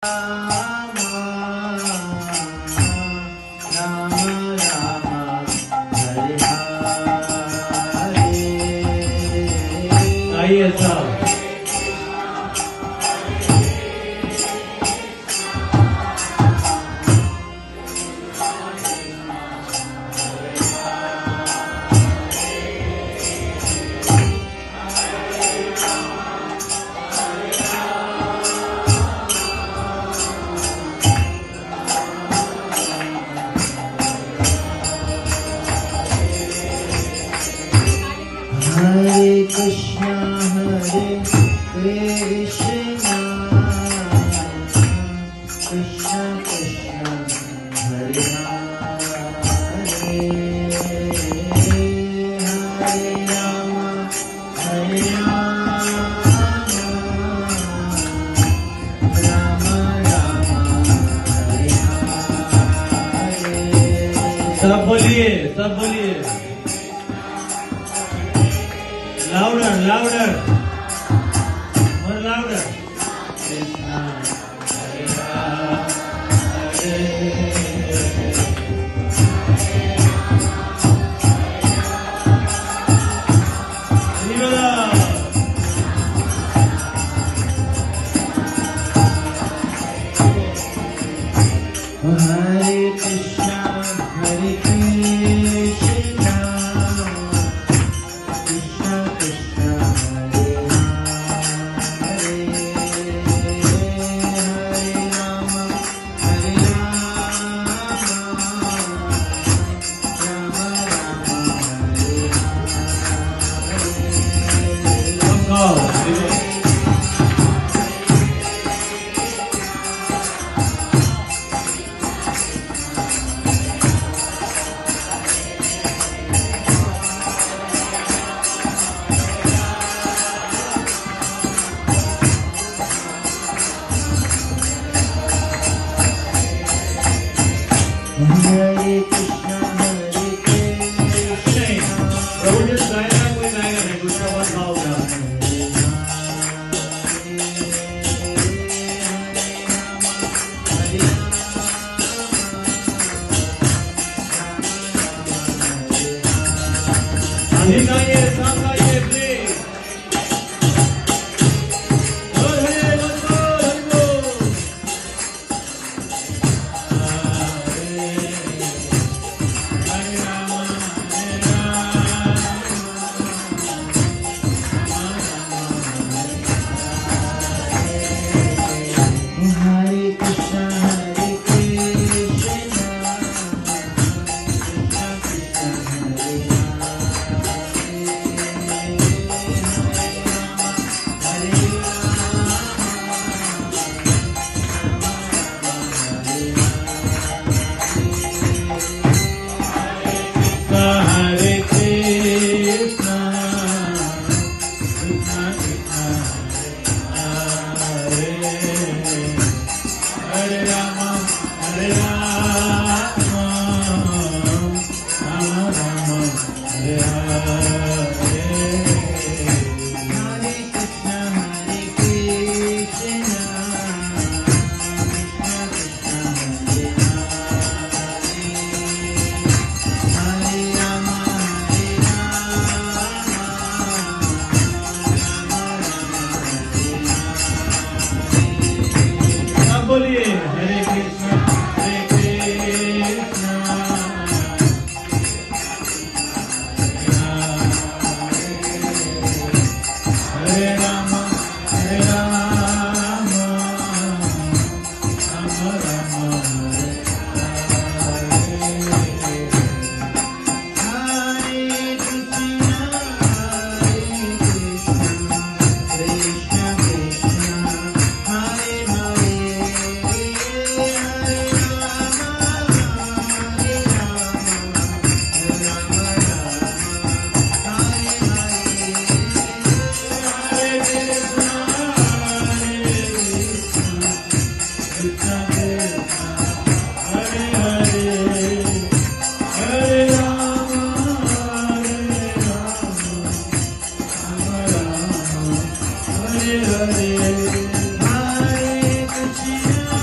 राम राम राम हरे हरे। आइए साहब। हरे कृष्णा कृष्णा कृष्णा हरे हरे। हरे राम राम राम हरे हरे। सब बोलिए, सब बोलिए। Louder, louder, more louder. Krishna Hare Hare. Viva! Hare Krishna Krishna Krishna Hare Hare. Hare Ram Ram Hare Come on, Viva. हरे कृष्णा नहीं, प्रभु जी गाएगा, कोई गाएगा नहीं, दूसरा बात गाओगा। अभी गाइए, सब गाइए, please. बोल हरे बोल, बोल हरि बोल। हरे राम, हरे राम। हरे कृष्णा कृष्णा हरे Hare Krishna, Krishna Krishna, Hare Hare Rama, Hare Rama, Rama Rama, Hare Hare. हरे कृष्णा कृष्णा हरे हरे राम सब बोलिए हरे कृष्णा हरे राम हरे राम राम राम हरे हरे कृष्णा कृष्णा हरे हरे। हरे हरे कृष्णा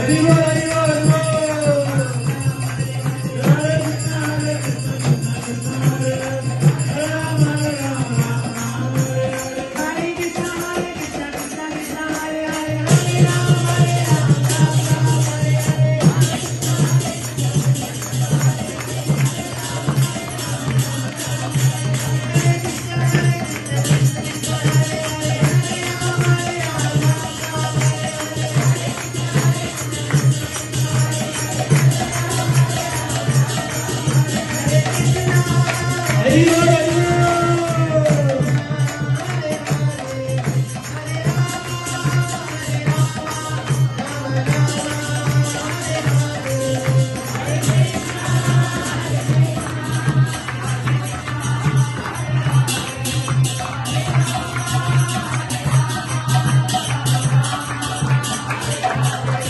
हरी बोल हरी बोल हरी बोल. हरे कृष्ण हरे कृष्ण कृष्ण कृष्ण हरे हरे राम हरे राम राम राम हरे हरे. हरे कृष्ण कृष्ण कृष्ण हरे हरे हरे राम राम राम हरे हरे. हरी बोल